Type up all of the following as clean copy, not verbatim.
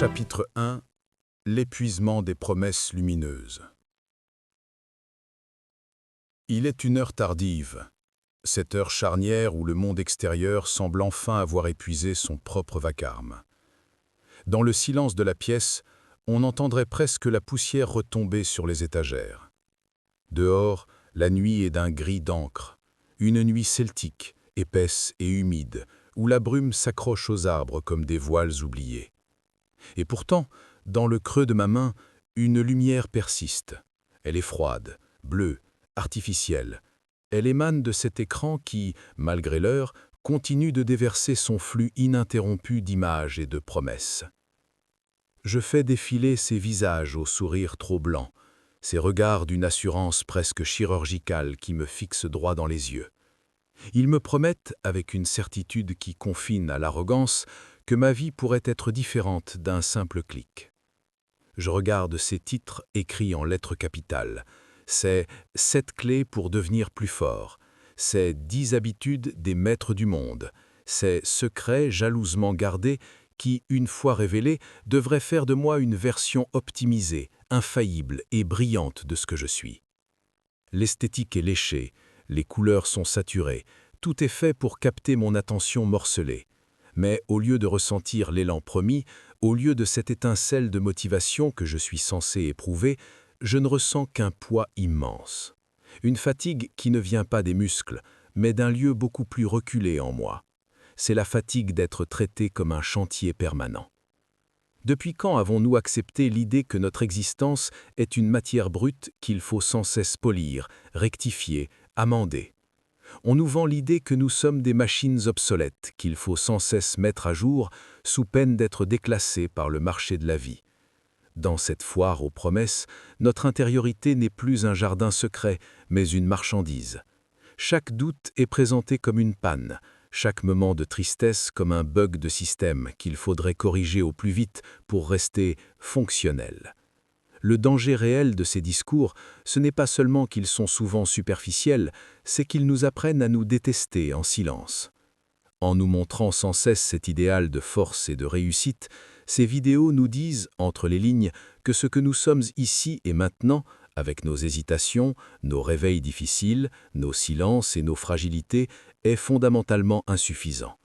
Chapitre 1. L'épuisement des promesses lumineuses. Il est une heure tardive, cette heure charnière où le monde extérieur semble enfin avoir épuisé son propre vacarme. Dans le silence de la pièce, on entendrait presque la poussière retomber sur les étagères. Dehors, la nuit est d'un gris d'encre, une nuit celtique, épaisse et humide, où la brume s'accroche aux arbres comme des voiles oubliés. Et pourtant, dans le creux de ma main, une lumière persiste. Elle est froide, bleue, artificielle. Elle émane de cet écran qui, malgré l'heure, continue de déverser son flux ininterrompu d'images et de promesses. Je fais défiler ces visages au sourire trop blanc, ces regards d'une assurance presque chirurgicale qui me fixent droit dans les yeux. Ils me promettent, avec une certitude qui confine à l'arrogance, que ma vie pourrait être différente d'un simple clic. Je regarde ces titres écrits en lettres capitales. C'est « 7 clés pour devenir plus fort ». C'est « 10 habitudes des maîtres du monde ». C'est « secrets jalousement gardés qui, une fois révélés, devraient faire de moi une version optimisée, infaillible et brillante de ce que je suis. L'esthétique est léchée, les couleurs sont saturées, tout est fait pour capter mon attention morcelée. Mais au lieu de ressentir l'élan promis, au lieu de cette étincelle de motivation que je suis censé éprouver, je ne ressens qu'un poids immense. Une fatigue qui ne vient pas des muscles, mais d'un lieu beaucoup plus reculé en moi. C'est la fatigue d'être traité comme un chantier permanent. Depuis quand avons-nous accepté l'idée que notre existence est une matière brute qu'il faut sans cesse polir, rectifier, amender? On nous vend l'idée que nous sommes des machines obsolètes qu'il faut sans cesse mettre à jour sous peine d'être déclassés par le marché de la vie. Dans cette foire aux promesses, notre intériorité n'est plus un jardin secret, mais une marchandise. Chaque doute est présenté comme une panne, chaque moment de tristesse comme un bug de système qu'il faudrait corriger au plus vite pour rester fonctionnel. Le danger réel de ces discours, ce n'est pas seulement qu'ils sont souvent superficiels, c'est qu'ils nous apprennent à nous détester en silence. En nous montrant sans cesse cet idéal de force et de réussite, ces vidéos nous disent, entre les lignes, que ce que nous sommes ici et maintenant, avec nos hésitations, nos réveils difficiles, nos silences et nos fragilités, est fondamentalement insuffisant.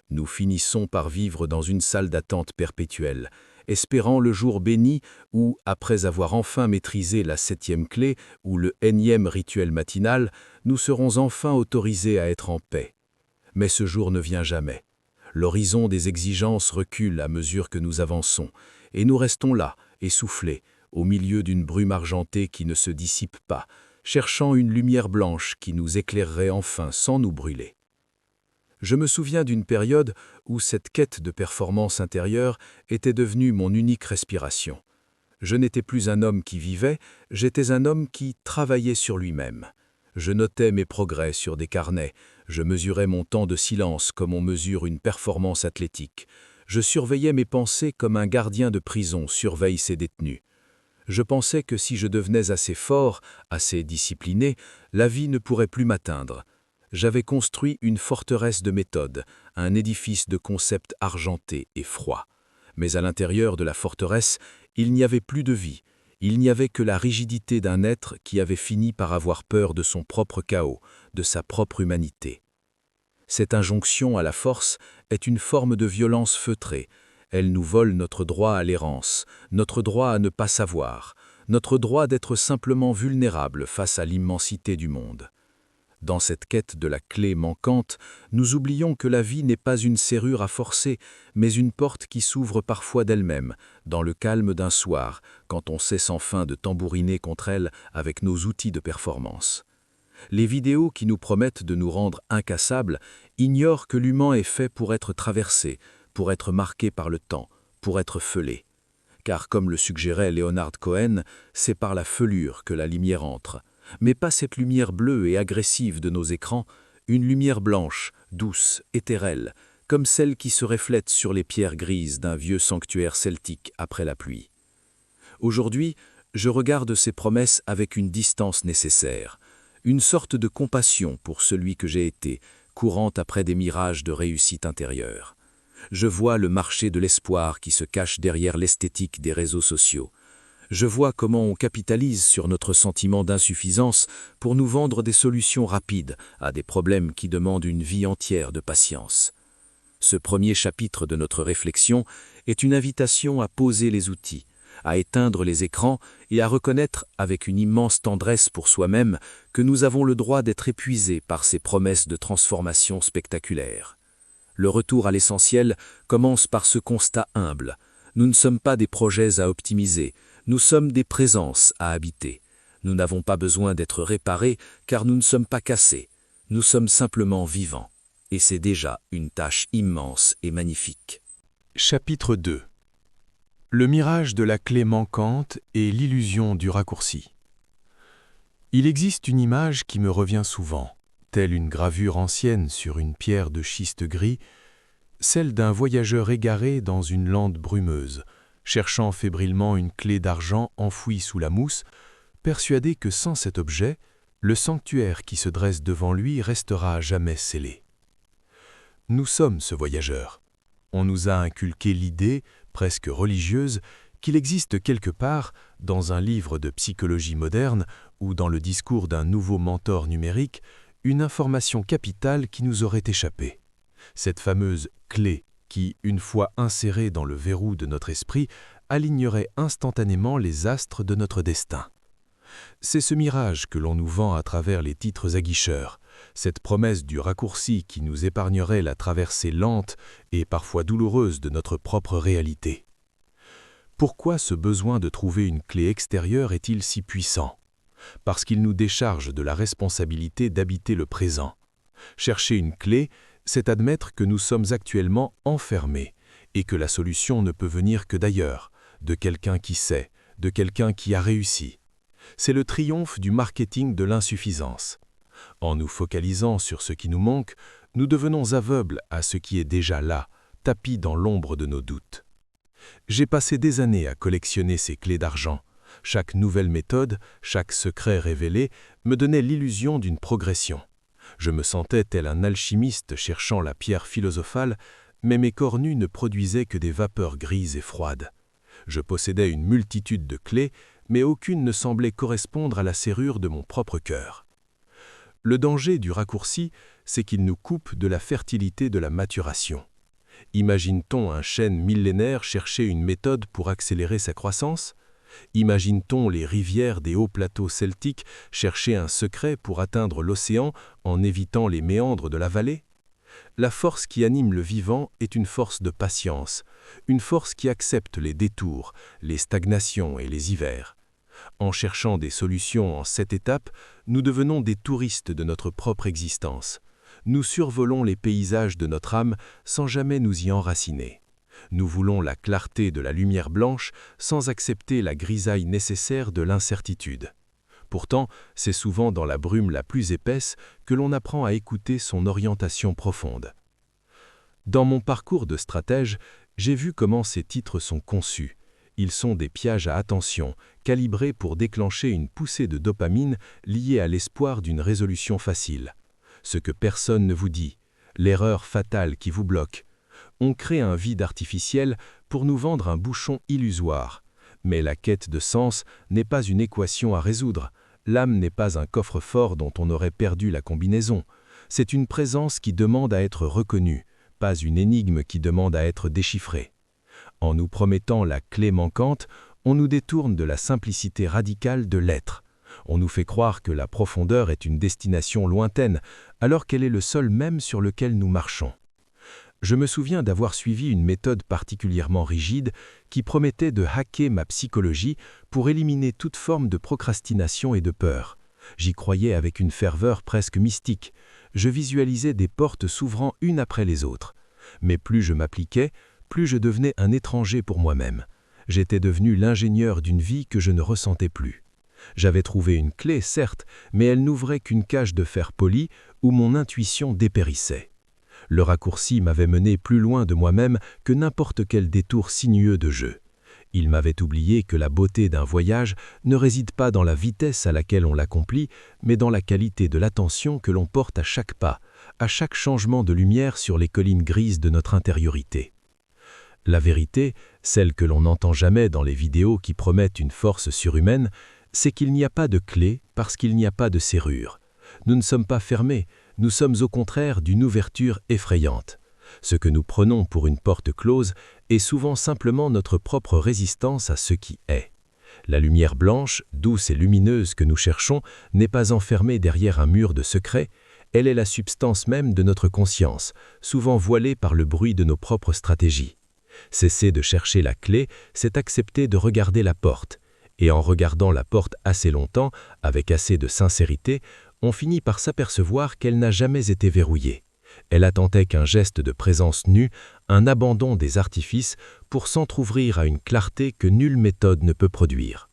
Nous finissons par vivre dans une salle d'attente perpétuelle, espérant le jour béni où, après avoir enfin maîtrisé la 7e clé ou le énième rituel matinal, nous serons enfin autorisés à être en paix. Mais ce jour ne vient jamais. L'horizon des exigences recule à mesure que nous avançons, et nous restons là, essoufflés, au milieu d'une brume argentée qui ne se dissipe pas, cherchant une lumière blanche qui nous éclairerait enfin sans nous brûler. Je me souviens d'une période où cette quête de performance intérieure était devenue mon unique respiration. Je n'étais plus un homme qui vivait, j'étais un homme qui travaillait sur lui-même. Je notais mes progrès sur des carnets, je mesurais mon temps de silence comme on mesure une performance athlétique. Je surveillais mes pensées comme un gardien de prison surveille ses détenus. Je pensais que si je devenais assez fort, assez discipliné, la vie ne pourrait plus m'atteindre. J'avais construit une forteresse de méthodes, un édifice de concepts argentés et froids. Mais à l'intérieur de la forteresse, il n'y avait plus de vie. Il n'y avait que la rigidité d'un être qui avait fini par avoir peur de son propre chaos, de sa propre humanité. Cette injonction à la force est une forme de violence feutrée. Elle nous vole notre droit à l'errance, notre droit à ne pas savoir, notre droit d'être simplement vulnérable face à l'immensité du monde. Dans cette quête de la clé manquante, nous oublions que la vie n'est pas une serrure à forcer, mais une porte qui s'ouvre parfois d'elle-même, dans le calme d'un soir, quand on cesse enfin de tambouriner contre elle avec nos outils de performance. Les vidéos qui nous promettent de nous rendre incassables ignorent que l'humain est fait pour être traversé, pour être marqué par le temps, pour être feulé. Car comme le suggérait Leonard Cohen, c'est par la feulure que la lumière entre. Mais pas cette lumière bleue et agressive de nos écrans, une lumière blanche, douce, éthérelle, comme celle qui se reflète sur les pierres grises d'un vieux sanctuaire celtique après la pluie. Aujourd'hui, je regarde ces promesses avec une distance nécessaire, une sorte de compassion pour celui que j'ai été, courant après des mirages de réussite intérieure. Je vois le marché de l'espoir qui se cache derrière l'esthétique des réseaux sociaux. Je vois comment on capitalise sur notre sentiment d'insuffisance pour nous vendre des solutions rapides à des problèmes qui demandent une vie entière de patience. Ce premier chapitre de notre réflexion est une invitation à poser les outils, à éteindre les écrans et à reconnaître avec une immense tendresse pour soi-même que nous avons le droit d'être épuisés par ces promesses de transformation spectaculaires. Le retour à l'essentiel commence par ce constat humble. Nous ne sommes pas des projets à optimiser, nous sommes des présences à habiter. Nous n'avons pas besoin d'être réparés car nous ne sommes pas cassés. Nous sommes simplement vivants. Et c'est déjà une tâche immense et magnifique. Chapitre 2. Le mirage de la clé manquante et l'illusion du raccourci. Il existe une image qui me revient souvent, telle une gravure ancienne sur une pierre de schiste gris, celle d'un voyageur égaré dans une lande brumeuse, cherchant fébrilement une clé d'argent enfouie sous la mousse, persuadé que sans cet objet, le sanctuaire qui se dresse devant lui restera à jamais scellé. Nous sommes ce voyageur. On nous a inculqué l'idée, presque religieuse, qu'il existe quelque part, dans un livre de psychologie moderne ou dans le discours d'un nouveau mentor numérique, une information capitale qui nous aurait échappé. Cette fameuse clé qui, une fois insérée dans le verrou de notre esprit, alignerait instantanément les astres de notre destin. C'est ce mirage que l'on nous vend à travers les titres aguicheurs, cette promesse du raccourci qui nous épargnerait la traversée lente et parfois douloureuse de notre propre réalité. Pourquoi ce besoin de trouver une clé extérieure est-il si puissant? Parce qu'il nous décharge de la responsabilité d'habiter le présent. Chercher une clé, c'est admettre que nous sommes actuellement enfermés et que la solution ne peut venir que d'ailleurs, de quelqu'un qui sait, de quelqu'un qui a réussi. C'est le triomphe du marketing de l'insuffisance. En nous focalisant sur ce qui nous manque, nous devenons aveugles à ce qui est déjà là, tapi dans l'ombre de nos doutes. J'ai passé des années à collectionner ces clés d'argent. Chaque nouvelle méthode, chaque secret révélé me donnait l'illusion d'une progression. Je me sentais tel un alchimiste cherchant la pierre philosophale, mais mes corps nus ne produisaient que des vapeurs grises et froides. Je possédais une multitude de clés, mais aucune ne semblait correspondre à la serrure de mon propre cœur. Le danger du raccourci, c'est qu'il nous coupe de la fertilité de la maturation. Imagine-t-on un chêne millénaire chercher une méthode pour accélérer sa croissance? Imagine-t-on les rivières des hauts plateaux celtiques chercher un secret pour atteindre l'océan en évitant les méandres de la vallée? La force qui anime le vivant est une force de patience, une force qui accepte les détours, les stagnations et les hivers. En cherchant des solutions en 7 étapes, nous devenons des touristes de notre propre existence. Nous survolons les paysages de notre âme sans jamais nous y enraciner. Nous voulons la clarté de la lumière blanche sans accepter la grisaille nécessaire de l'incertitude. Pourtant, c'est souvent dans la brume la plus épaisse que l'on apprend à écouter son orientation profonde. Dans mon parcours de stratège, j'ai vu comment ces titres sont conçus. Ils sont des pièges à attention, calibrés pour déclencher une poussée de dopamine liée à l'espoir d'une résolution facile. Ce que personne ne vous dit, l'erreur fatale qui vous bloque. On crée un vide artificiel pour nous vendre un bouchon illusoire. Mais la quête de sens n'est pas une équation à résoudre. L'âme n'est pas un coffre-fort dont on aurait perdu la combinaison. C'est une présence qui demande à être reconnue, pas une énigme qui demande à être déchiffrée. En nous promettant la clé manquante, on nous détourne de la simplicité radicale de l'être. On nous fait croire que la profondeur est une destination lointaine, alors qu'elle est le sol même sur lequel nous marchons. Je me souviens d'avoir suivi une méthode particulièrement rigide qui promettait de hacker ma psychologie pour éliminer toute forme de procrastination et de peur. J'y croyais avec une ferveur presque mystique. Je visualisais des portes s'ouvrant une après les autres. Mais plus je m'appliquais, plus je devenais un étranger pour moi-même. J'étais devenu l'ingénieur d'une vie que je ne ressentais plus. J'avais trouvé une clé, certes, mais elle n'ouvrait qu'une cage de fer poli où mon intuition dépérissait. Le raccourci m'avait mené plus loin de moi-même que n'importe quel détour sinueux de jeu. Il m'avait oublié que la beauté d'un voyage ne réside pas dans la vitesse à laquelle on l'accomplit, mais dans la qualité de l'attention que l'on porte à chaque pas, à chaque changement de lumière sur les collines grises de notre intériorité. La vérité, celle que l'on n'entend jamais dans les vidéos qui promettent une force surhumaine, c'est qu'il n'y a pas de clé parce qu'il n'y a pas de serrure. Nous ne sommes pas fermés, nous sommes au contraire d'une ouverture effrayante. Ce que nous prenons pour une porte close est souvent simplement notre propre résistance à ce qui est. La lumière blanche, douce et lumineuse que nous cherchons n'est pas enfermée derrière un mur de secret, elle est la substance même de notre conscience, souvent voilée par le bruit de nos propres stratégies. Cesser de chercher la clé, c'est accepter de regarder la porte. Et en regardant la porte assez longtemps, avec assez de sincérité, on finit par s'apercevoir qu'elle n'a jamais été verrouillée. Elle attendait qu'un geste de présence nue, un abandon des artifices pour s'entr'ouvrir à une clarté que nulle méthode ne peut produire.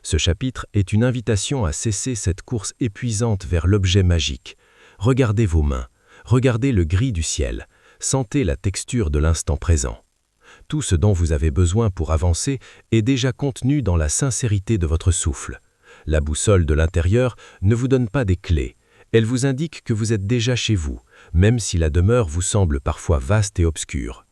Ce chapitre est une invitation à cesser cette course épuisante vers l'objet magique. Regardez vos mains, regardez le gris du ciel, sentez la texture de l'instant présent. Tout ce dont vous avez besoin pour avancer est déjà contenu dans la sincérité de votre souffle. La boussole de l'intérieur ne vous donne pas des clés. Elle vous indique que vous êtes déjà chez vous, même si la demeure vous semble parfois vaste et obscure.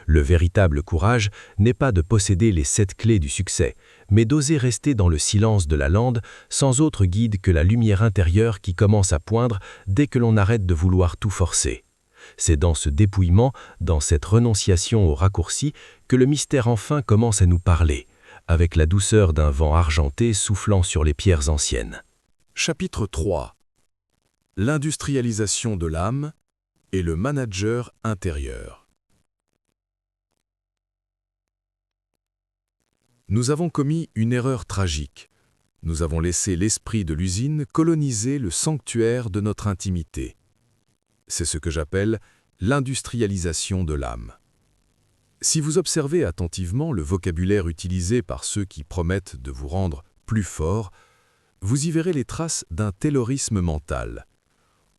Le véritable courage n'est pas de posséder les 7 clés du succès, mais d'oser rester dans le silence de la lande sans autre guide que la lumière intérieure qui commence à poindre dès que l'on arrête de vouloir tout forcer. C'est dans ce dépouillement, dans cette renonciation au raccourci, que le mystère enfin commence à nous parler, avec la douceur d'un vent argenté soufflant sur les pierres anciennes. Chapitre 3. L'industrialisation de l'âme et le manager intérieur. Nous avons commis une erreur tragique. Nous avons laissé l'esprit de l'usine coloniser le sanctuaire de notre intimité. C'est ce que j'appelle l'industrialisation de l'âme. Si vous observez attentivement le vocabulaire utilisé par ceux qui promettent de vous rendre plus fort, vous y verrez les traces d'un taylorisme mental.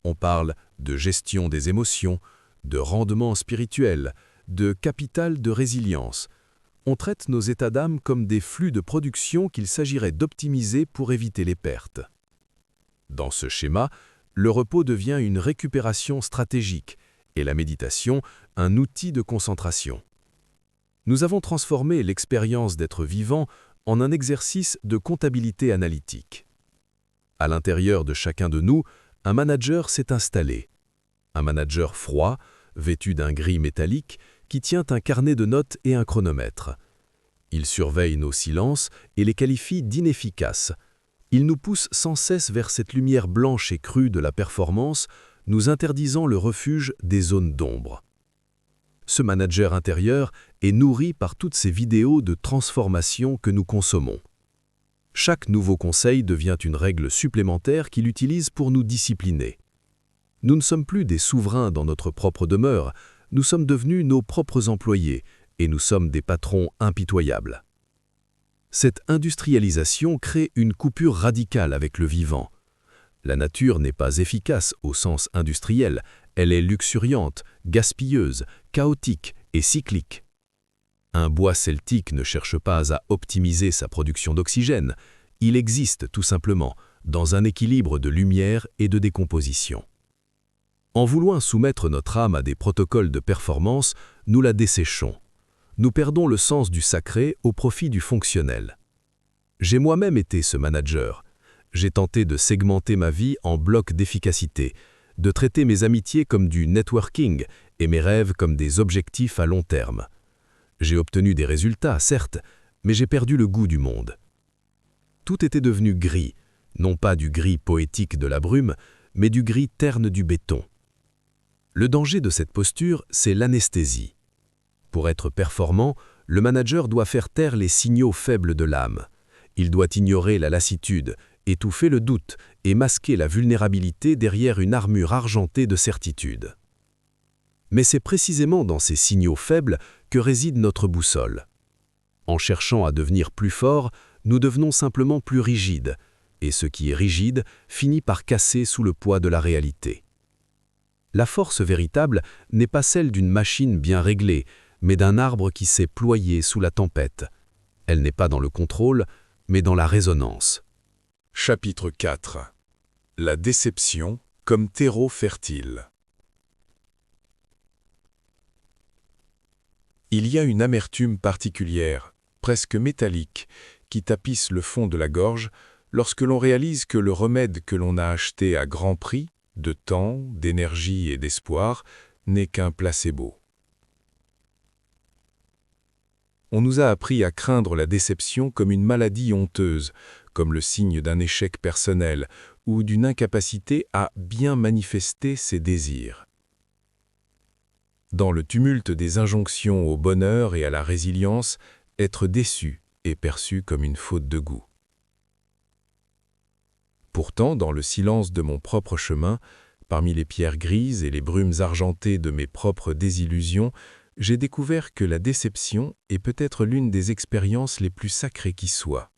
On parle de gestion des émotions, de rendement spirituel, de capital de résilience. On traite nos états d'âme comme des flux de production qu'il s'agirait d'optimiser pour éviter les pertes. Dans ce schéma, le repos devient une récupération stratégique et la méditation un outil de concentration. Nous avons transformé l'expérience d'être vivant en un exercice de comptabilité analytique. À l'intérieur de chacun de nous, un manager s'est installé. Un manager froid, vêtu d'un gris métallique, qui tient un carnet de notes et un chronomètre. Il surveille nos silences et les qualifie d'inefficaces. Il nous pousse sans cesse vers cette lumière blanche et crue de la performance, nous interdisant le refuge des zones d'ombre. Ce manager intérieur est nourri par toutes ces vidéos de transformation que nous consommons. Chaque nouveau conseil devient une règle supplémentaire qu'il utilise pour nous discipliner. Nous ne sommes plus des souverains dans notre propre demeure, nous sommes devenus nos propres employés et nous sommes des patrons impitoyables. Cette industrialisation crée une coupure radicale avec le vivant. La nature n'est pas efficace au sens industriel, elle est luxuriante, gaspilleuse, chaotique et cyclique. Un bois celtique ne cherche pas à optimiser sa production d'oxygène, il existe tout simplement dans un équilibre de lumière et de décomposition. En voulant soumettre notre âme à des protocoles de performance, nous la desséchons. Nous perdons le sens du sacré au profit du fonctionnel. J'ai moi-même été ce manager. J'ai tenté de segmenter ma vie en blocs d'efficacité, de traiter mes amitiés comme du networking et mes rêves comme des objectifs à long terme. J'ai obtenu des résultats, certes, mais j'ai perdu le goût du monde. Tout était devenu gris, non pas du gris poétique de la brume, mais du gris terne du béton. Le danger de cette posture, c'est l'anesthésie. Pour être performant, le manager doit faire taire les signaux faibles de l'âme. Il doit ignorer la lassitude, étouffer le doute et masquer la vulnérabilité derrière une armure argentée de certitude. Mais c'est précisément dans ces signaux faibles que réside notre boussole. En cherchant à devenir plus fort, nous devenons simplement plus rigides, et ce qui est rigide finit par casser sous le poids de la réalité. La force véritable n'est pas celle d'une machine bien réglée, mais d'un arbre qui s'est ployé sous la tempête. Elle n'est pas dans le contrôle, mais dans la résonance. Chapitre 4. La déception comme terreau fertile. Il y a une amertume particulière, presque métallique, qui tapisse le fond de la gorge lorsque l'on réalise que le remède que l'on a acheté à grand prix, de temps, d'énergie et d'espoir, n'est qu'un placebo. On nous a appris à craindre la déception comme une maladie honteuse, comme le signe d'un échec personnel ou d'une incapacité à bien manifester ses désirs. Dans le tumulte des injonctions au bonheur et à la résilience, être déçu est perçu comme une faute de goût. Pourtant, dans le silence de mon propre chemin, parmi les pierres grises et les brumes argentées de mes propres désillusions, j'ai découvert que la déception est peut-être l'une des expériences les plus sacrées qui soient.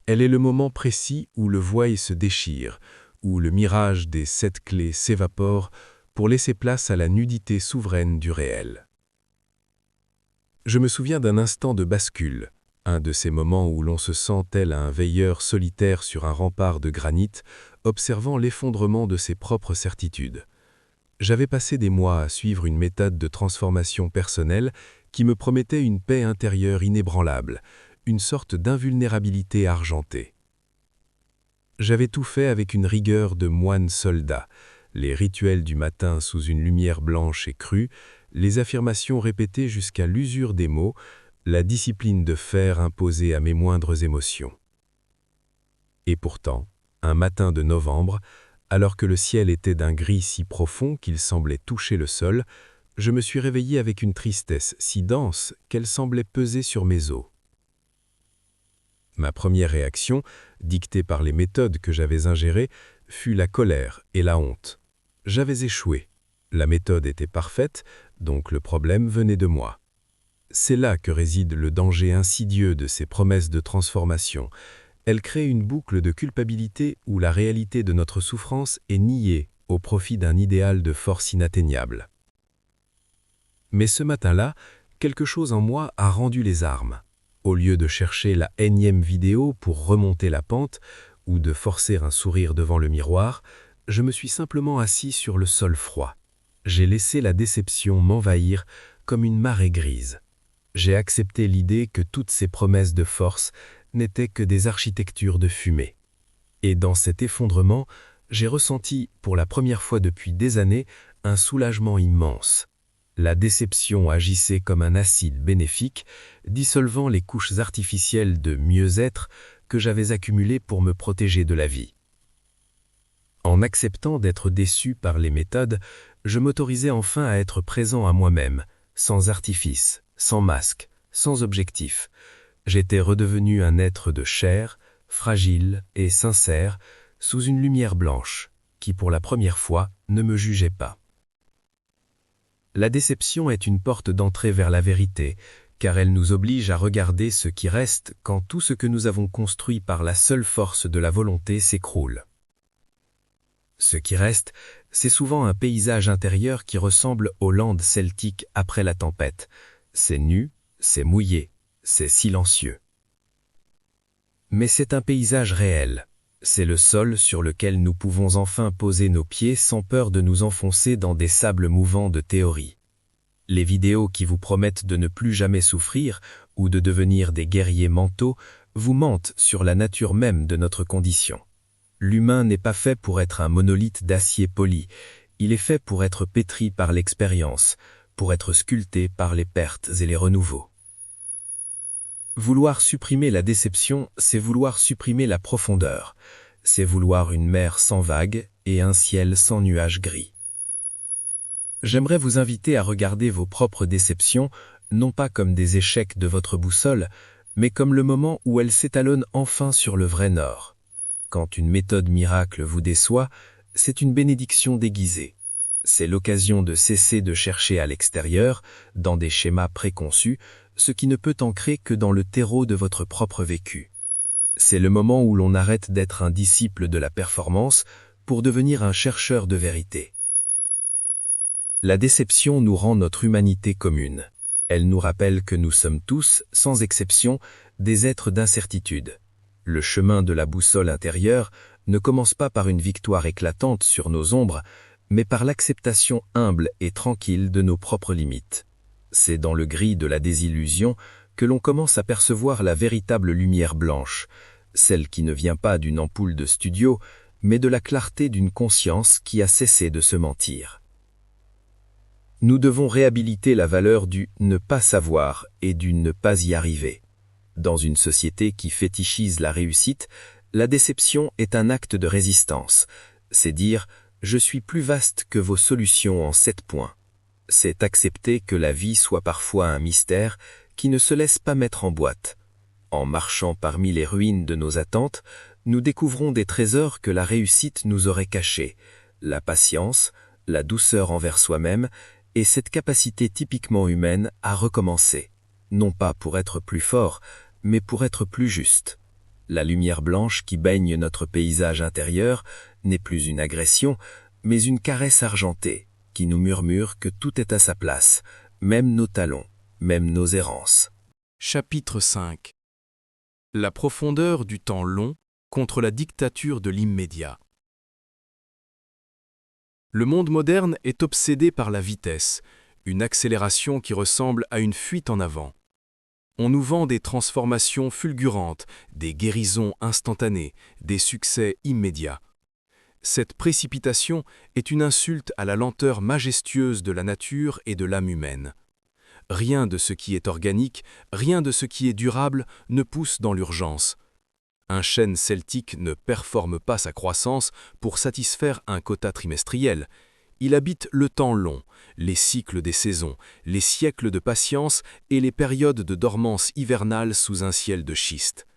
Elle est le moment précis où le voile se déchire, où le mirage des 7 clés s'évapore pour laisser place à la nudité souveraine du réel. Je me souviens d'un instant de bascule, un de ces moments où l'on se sent tel un veilleur solitaire sur un rempart de granit, observant l'effondrement de ses propres certitudes. J'avais passé des mois à suivre une méthode de transformation personnelle qui me promettait une paix intérieure inébranlable, une sorte d'invulnérabilité argentée. J'avais tout fait avec une rigueur de moine soldat, les rituels du matin sous une lumière blanche et crue, les affirmations répétées jusqu'à l'usure des mots, la discipline de fer imposée à mes moindres émotions. Et pourtant, un matin de novembre, alors que le ciel était d'un gris si profond qu'il semblait toucher le sol, je me suis réveillé avec une tristesse si dense qu'elle semblait peser sur mes os. Ma première réaction, dictée par les méthodes que j'avais ingérées, fut la colère et la honte. J'avais échoué. La méthode était parfaite, donc le problème venait de moi. C'est là que réside le danger insidieux de ces promesses de transformation. Elles créent une boucle de culpabilité où la réalité de notre souffrance est niée au profit d'un idéal de force inatteignable. Mais ce matin-là, quelque chose en moi a rendu les armes. Au lieu de chercher la énième vidéo pour remonter la pente ou de forcer un sourire devant le miroir, je me suis simplement assis sur le sol froid. J'ai laissé la déception m'envahir comme une marée grise. J'ai accepté l'idée que toutes ces promesses de force n'étaient que des architectures de fumée. Et dans cet effondrement, j'ai ressenti, pour la première fois depuis des années, un soulagement immense. La déception agissait comme un acide bénéfique, dissolvant les couches artificielles de mieux-être que j'avais accumulées pour me protéger de la vie. En acceptant d'être déçu par les méthodes, je m'autorisais enfin à être présent à moi-même, sans artifice, sans masque, sans objectif. J'étais redevenu un être de chair, fragile et sincère, sous une lumière blanche, qui pour la première fois ne me jugeait pas. La déception est une porte d'entrée vers la vérité, car elle nous oblige à regarder ce qui reste quand tout ce que nous avons construit par la seule force de la volonté s'écroule. Ce qui reste, c'est souvent un paysage intérieur qui ressemble aux landes celtiques après la tempête. C'est nu, c'est mouillé, c'est silencieux. Mais c'est un paysage réel. C'est le sol sur lequel nous pouvons enfin poser nos pieds sans peur de nous enfoncer dans des sables mouvants de théorie. Les vidéos qui vous promettent de ne plus jamais souffrir ou de devenir des guerriers mentaux vous mentent sur la nature même de notre condition. L'humain n'est pas fait pour être un monolithe d'acier poli, il est fait pour être pétri par l'expérience, pour être sculpté par les pertes et les renouveaux. Vouloir supprimer la déception, c'est vouloir supprimer la profondeur, c'est vouloir une mer sans vagues et un ciel sans nuages gris. J'aimerais vous inviter à regarder vos propres déceptions, non pas comme des échecs de votre boussole, mais comme le moment où elles s'étalonnent enfin sur le vrai nord. Quand une méthode miracle vous déçoit, c'est une bénédiction déguisée. C'est l'occasion de cesser de chercher à l'extérieur, dans des schémas préconçus, ce qui ne peut ancrer que dans le terreau de votre propre vécu. C'est le moment où l'on arrête d'être un disciple de la performance pour devenir un chercheur de vérité. La déception nous rend notre humanité commune. Elle nous rappelle que nous sommes tous, sans exception, des êtres d'incertitude. Le chemin de la boussole intérieure ne commence pas par une victoire éclatante sur nos ombres, mais par l'acceptation humble et tranquille de nos propres limites. C'est dans le gris de la désillusion que l'on commence à percevoir la véritable lumière blanche, celle qui ne vient pas d'une ampoule de studio, mais de la clarté d'une conscience qui a cessé de se mentir. Nous devons réhabiliter la valeur du ne pas savoir et du ne pas y arriver. Dans une société qui fétichise la réussite, la déception est un acte de résistance. C'est dire « je suis plus vaste que vos solutions en 7 points ». C'est accepter que la vie soit parfois un mystère qui ne se laisse pas mettre en boîte. En marchant parmi les ruines de nos attentes, nous découvrons des trésors que la réussite nous aurait cachés, la patience, la douceur envers soi-même et cette capacité typiquement humaine à recommencer, non pas pour être plus fort, mais pour être plus juste. La lumière blanche qui baigne notre paysage intérieur n'est plus une agression, mais une caresse argentée qui nous murmure que tout est à sa place, même nos talons, même nos errances. Chapitre 5. La profondeur du temps long contre la dictature de l'immédiat. Le monde moderne est obsédé par la vitesse, une accélération qui ressemble à une fuite en avant. On nous vend des transformations fulgurantes, des guérisons instantanées, des succès immédiats. Cette précipitation est une insulte à la lenteur majestueuse de la nature et de l'âme humaine. Rien de ce qui est organique, rien de ce qui est durable ne pousse dans l'urgence. Un chêne celtique ne performe pas sa croissance pour satisfaire un quota trimestriel. Il habite le temps long, les cycles des saisons, les siècles de patience et les périodes de dormance hivernale sous un ciel de schiste.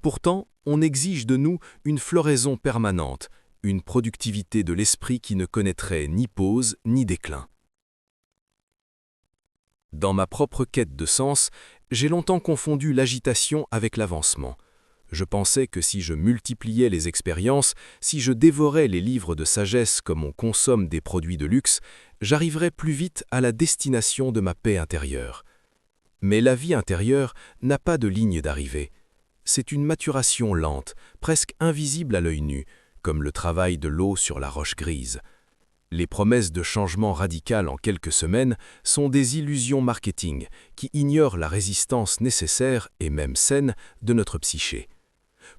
Pourtant, on exige de nous une floraison permanente, une productivité de l'esprit qui ne connaîtrait ni pause ni déclin. Dans ma propre quête de sens, j'ai longtemps confondu l'agitation avec l'avancement. Je pensais que si je multipliais les expériences, si je dévorais les livres de sagesse comme on consomme des produits de luxe, j'arriverais plus vite à la destination de ma paix intérieure. Mais la vie intérieure n'a pas de ligne d'arrivée. C'est une maturation lente, presque invisible à l'œil nu, comme le travail de l'eau sur la roche grise. Les promesses de changement radical en quelques semaines sont des illusions marketing qui ignorent la résistance nécessaire et même saine de notre psyché.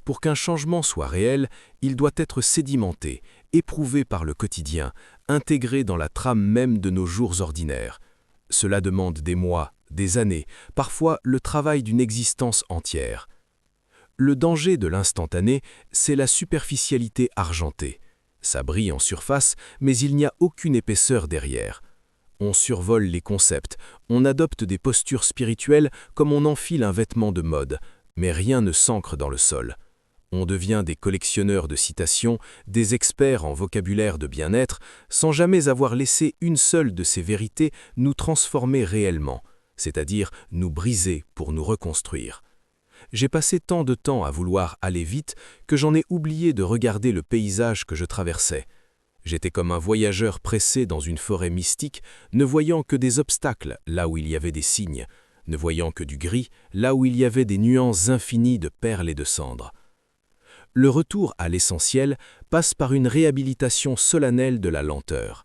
Pour qu'un changement soit réel, il doit être sédimenté, éprouvé par le quotidien, intégré dans la trame même de nos jours ordinaires. Cela demande des mois, des années, parfois le travail d'une existence entière. Le danger de l'instantané, c'est la superficialité argentée. Ça brille en surface, mais il n'y a aucune épaisseur derrière. On survole les concepts, on adopte des postures spirituelles comme on enfile un vêtement de mode, mais rien ne s'ancre dans le sol. On devient des collectionneurs de citations, des experts en vocabulaire de bien-être, sans jamais avoir laissé une seule de ces vérités nous transformer réellement, c'est-à-dire nous briser pour nous reconstruire. J'ai passé tant de temps à vouloir aller vite que j'en ai oublié de regarder le paysage que je traversais. J'étais comme un voyageur pressé dans une forêt mystique, ne voyant que des obstacles là où il y avait des signes, ne voyant que du gris là où il y avait des nuances infinies de perles et de cendres. Le retour à l'essentiel passe par une réhabilitation solennelle de la lenteur.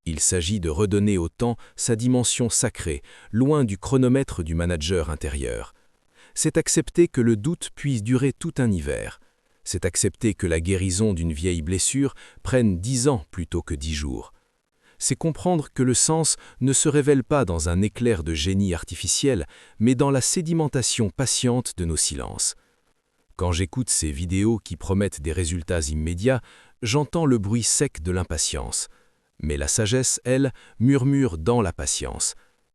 Il s'agit de redonner au temps sa dimension sacrée, loin du chronomètre du manager intérieur. C'est accepter que le doute puisse durer tout un hiver. C'est accepter que la guérison d'une vieille blessure prenne 10 ans plutôt que 10 jours. C'est comprendre que le sens ne se révèle pas dans un éclair de génie artificiel, mais dans la sédimentation patiente de nos silences. Quand j'écoute ces vidéos qui promettent des résultats immédiats, j'entends le bruit sec de l'impatience. Mais la sagesse, elle, murmure dans la patience.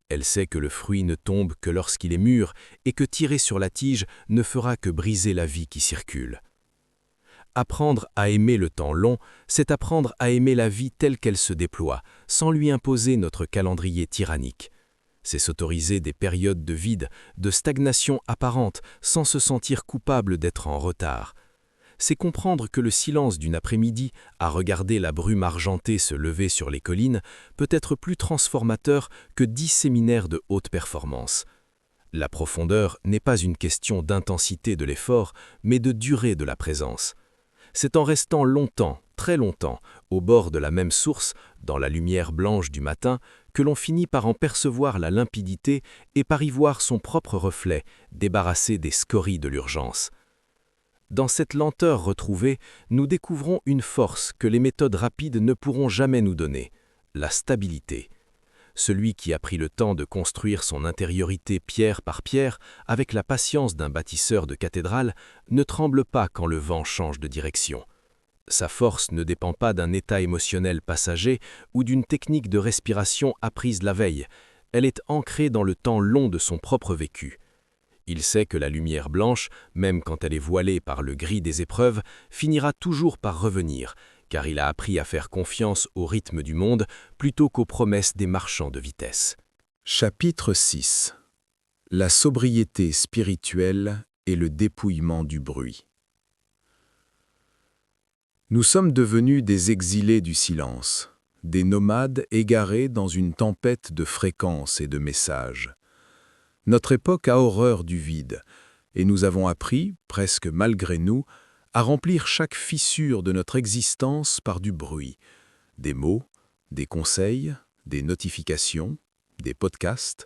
Elle sait que le fruit ne tombe que lorsqu'il est mûr et que tirer sur la tige ne fera que briser la vie qui circule. Apprendre à aimer le temps long, c'est apprendre à aimer la vie telle qu'elle se déploie, sans lui imposer notre calendrier tyrannique. C'est s'autoriser des périodes de vide, de stagnation apparente, sans se sentir coupable d'être en retard. C'est comprendre que le silence d'une après-midi, à regarder la brume argentée se lever sur les collines, peut être plus transformateur que 10 séminaires de haute performance. La profondeur n'est pas une question d'intensité de l'effort, mais de durée de la présence. C'est en restant longtemps, très longtemps, au bord de la même source, dans la lumière blanche du matin, que l'on finit par en percevoir la limpidité et par y voir son propre reflet, débarrassé des scories de l'urgence. Dans cette lenteur retrouvée, nous découvrons une force que les méthodes rapides ne pourront jamais nous donner, la stabilité. Celui qui a pris le temps de construire son intériorité pierre par pierre, avec la patience d'un bâtisseur de cathédrale, ne tremble pas quand le vent change de direction. Sa force ne dépend pas d'un état émotionnel passager ou d'une technique de respiration apprise la veille, elle est ancrée dans le temps long de son propre vécu. Il sait que la lumière blanche, même quand elle est voilée par le gris des épreuves, finira toujours par revenir, car il a appris à faire confiance au rythme du monde plutôt qu'aux promesses des marchands de vitesse. Chapitre 6. La sobriété spirituelle et le dépouillement du bruit. Nous sommes devenus des exilés du silence, des nomades égarés dans une tempête de fréquences et de messages. Notre époque a horreur du vide, et nous avons appris, presque malgré nous, à remplir chaque fissure de notre existence par du bruit, des mots, des conseils, des notifications, des podcasts.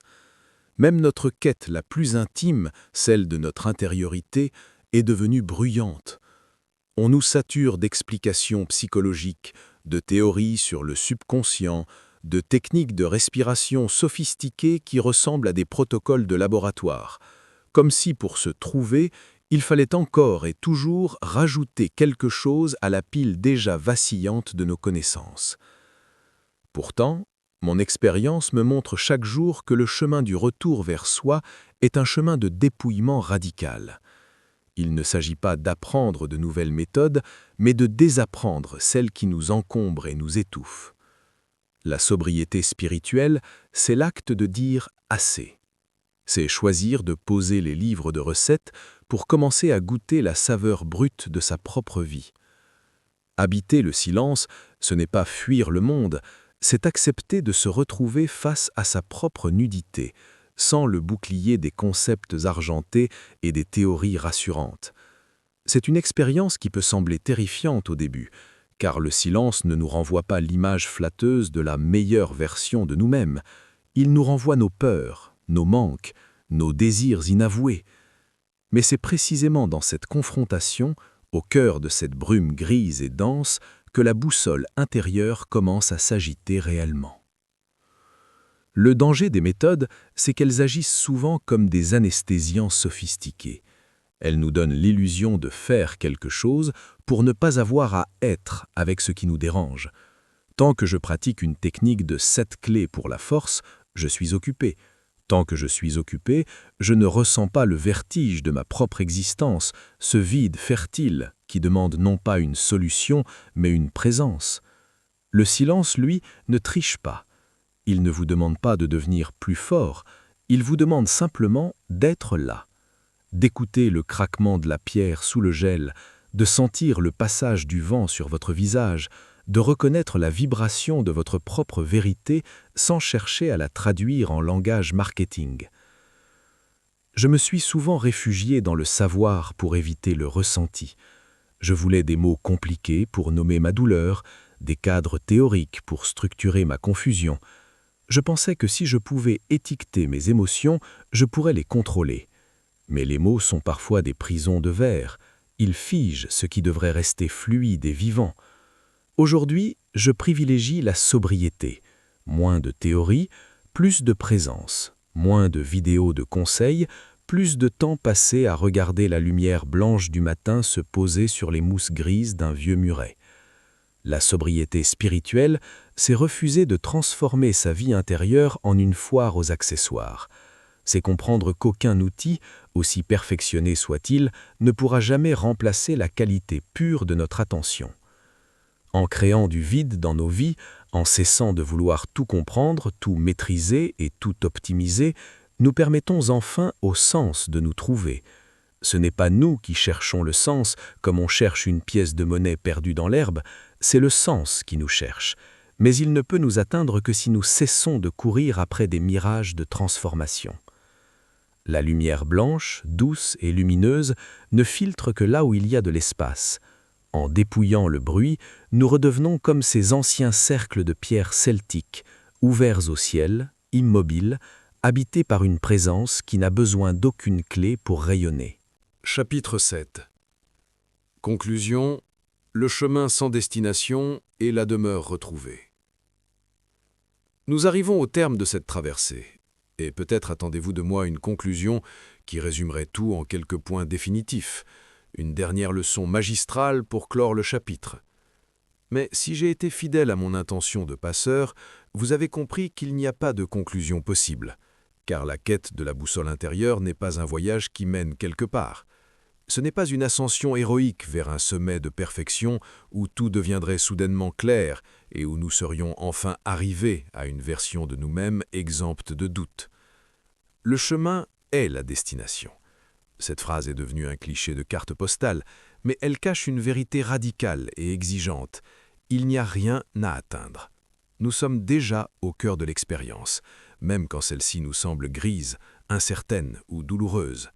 Même notre quête la plus intime, celle de notre intériorité, est devenue bruyante. On nous sature d'explications psychologiques, de théories sur le subconscient, de techniques de respiration sophistiquées qui ressemblent à des protocoles de laboratoire, comme si pour se trouver, il fallait encore et toujours rajouter quelque chose à la pile déjà vacillante de nos connaissances. Pourtant, mon expérience me montre chaque jour que le chemin du retour vers soi est un chemin de dépouillement radical. Il ne s'agit pas d'apprendre de nouvelles méthodes, mais de désapprendre celles qui nous encombrent et nous étouffent. La sobriété spirituelle, c'est l'acte de dire « assez ». C'est choisir de poser les livres de recettes pour commencer à goûter la saveur brute de sa propre vie. Habiter le silence, ce n'est pas fuir le monde, c'est accepter de se retrouver face à sa propre nudité, sans le bouclier des concepts argentés et des théories rassurantes. C'est une expérience qui peut sembler terrifiante au début, car le silence ne nous renvoie pas l'image flatteuse de la meilleure version de nous-mêmes. Il nous renvoie nos peurs, nos manques, nos désirs inavoués. Mais c'est précisément dans cette confrontation, au cœur de cette brume grise et dense, que la boussole intérieure commence à s'agiter réellement. Le danger des méthodes, c'est qu'elles agissent souvent comme des anesthésiants sophistiqués. Elles nous donnent l'illusion de faire quelque chose pour ne pas avoir à être avec ce qui nous dérange. Tant que je pratique une technique de 7 clés pour la force, je suis occupé. Tant que je suis occupé, je ne ressens pas le vertige de ma propre existence, ce vide fertile qui demande non pas une solution, mais une présence. Le silence, lui, ne triche pas. Il ne vous demande pas de devenir plus fort, il vous demande simplement d'être là, d'écouter le craquement de la pierre sous le gel, de sentir le passage du vent sur votre visage, de reconnaître la vibration de votre propre vérité sans chercher à la traduire en langage marketing. Je me suis souvent réfugié dans le savoir pour éviter le ressenti. Je voulais des mots compliqués pour nommer ma douleur, des cadres théoriques pour structurer ma confusion. Je pensais que si je pouvais étiqueter mes émotions, je pourrais les contrôler. Mais les mots sont parfois des prisons de verre. Ils figent ce qui devrait rester fluide et vivant. Aujourd'hui, je privilégie la sobriété. Moins de théorie, plus de présence. Moins de vidéos de conseils, plus de temps passé à regarder la lumière blanche du matin se poser sur les mousses grises d'un vieux muret. La sobriété spirituelle, c'est refuser de transformer sa vie intérieure en une foire aux accessoires. C'est comprendre qu'aucun outil, aussi perfectionné soit-il, ne pourra jamais remplacer la qualité pure de notre attention. En créant du vide dans nos vies, en cessant de vouloir tout comprendre, tout maîtriser et tout optimiser, nous permettons enfin au sens de nous trouver. Ce n'est pas nous qui cherchons le sens comme on cherche une pièce de monnaie perdue dans l'herbe, c'est le sens qui nous cherche. Mais il ne peut nous atteindre que si nous cessons de courir après des mirages de transformation. La lumière blanche, douce et lumineuse ne filtre que là où il y a de l'espace. En dépouillant le bruit, nous redevenons comme ces anciens cercles de pierre celtiques, ouverts au ciel, immobiles, habités par une présence qui n'a besoin d'aucune clé pour rayonner. Chapitre 7. Conclusion. Le chemin sans destination et la demeure retrouvée. Nous arrivons au terme de cette traversée, et peut-être attendez-vous de moi une conclusion qui résumerait tout en quelques points définitifs, une dernière leçon magistrale pour clore le chapitre. Mais si j'ai été fidèle à mon intention de passeur, vous avez compris qu'il n'y a pas de conclusion possible, car la quête de la boussole intérieure n'est pas un voyage qui mène quelque part. Ce n'est pas une ascension héroïque vers un sommet de perfection où tout deviendrait soudainement clair et où nous serions enfin arrivés à une version de nous-mêmes exempte de doute. Le chemin est la destination. Cette phrase est devenue un cliché de carte postale, mais elle cache une vérité radicale et exigeante. Il n'y a rien à atteindre. Nous sommes déjà au cœur de l'expérience, même quand celle-ci nous semble grise, incertaine ou douloureuse.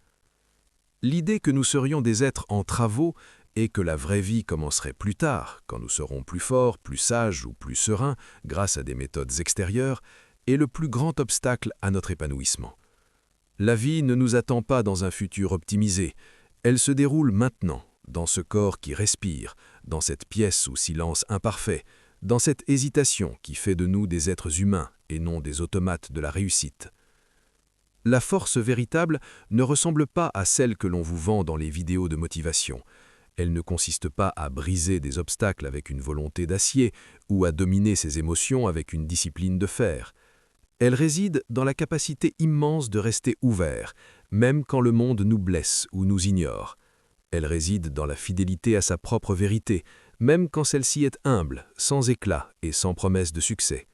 L'idée que nous serions des êtres en travaux et que la vraie vie commencerait plus tard, quand nous serons plus forts, plus sages ou plus sereins grâce à des méthodes extérieures, est le plus grand obstacle à notre épanouissement. La vie ne nous attend pas dans un futur optimisé, elle se déroule maintenant, dans ce corps qui respire, dans cette pièce au silence imparfait, dans cette hésitation qui fait de nous des êtres humains et non des automates de la réussite. La force véritable ne ressemble pas à celle que l'on vous vend dans les vidéos de motivation. Elle ne consiste pas à briser des obstacles avec une volonté d'acier ou à dominer ses émotions avec une discipline de fer. Elle réside dans la capacité immense de rester ouvert, même quand le monde nous blesse ou nous ignore. Elle réside dans la fidélité à sa propre vérité, même quand celle-ci est humble, sans éclat et sans promesse de succès.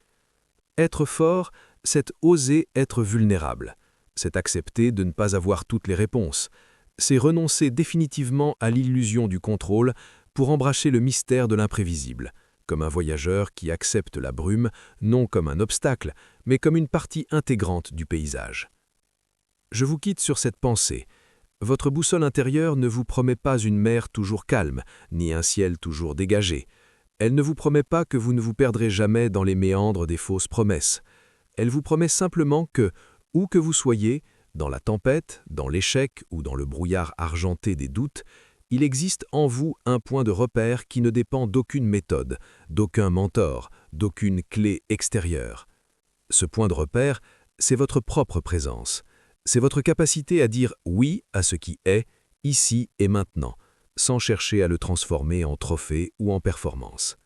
Être fort, c'est oser être vulnérable. C'est accepter de ne pas avoir toutes les réponses. C'est renoncer définitivement à l'illusion du contrôle pour embrasser le mystère de l'imprévisible, comme un voyageur qui accepte la brume non comme un obstacle, mais comme une partie intégrante du paysage. Je vous quitte sur cette pensée. Votre boussole intérieure ne vous promet pas une mer toujours calme, ni un ciel toujours dégagé. Elle ne vous promet pas que vous ne vous perdrez jamais dans les méandres des fausses promesses. Elle vous promet simplement que, où que vous soyez, dans la tempête, dans l'échec ou dans le brouillard argenté des doutes, il existe en vous un point de repère qui ne dépend d'aucune méthode, d'aucun mentor, d'aucune clé extérieure. Ce point de repère, c'est votre propre présence. C'est votre capacité à dire oui à ce qui est, ici et maintenant, sans chercher à le transformer en trophée ou en performance.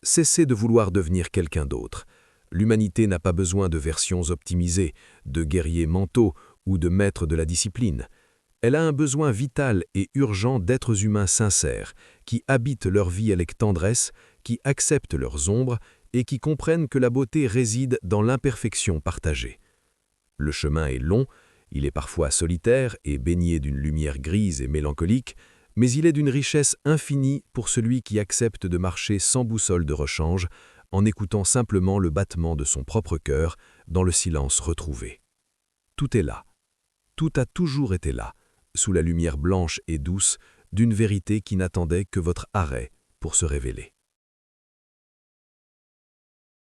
Cessez de vouloir devenir quelqu'un d'autre. L'humanité n'a pas besoin de versions optimisées, de guerriers mentaux ou de maîtres de la discipline. Elle a un besoin vital et urgent d'êtres humains sincères, qui habitent leur vie avec tendresse, qui acceptent leurs ombres et qui comprennent que la beauté réside dans l'imperfection partagée. Le chemin est long, il est parfois solitaire et baigné d'une lumière grise et mélancolique, mais il est d'une richesse infinie pour celui qui accepte de marcher sans boussole de rechange, en écoutant simplement le battement de son propre cœur dans le silence retrouvé. Tout est là. Tout a toujours été là, sous la lumière blanche et douce d'une vérité qui n'attendait que votre arrêt pour se révéler.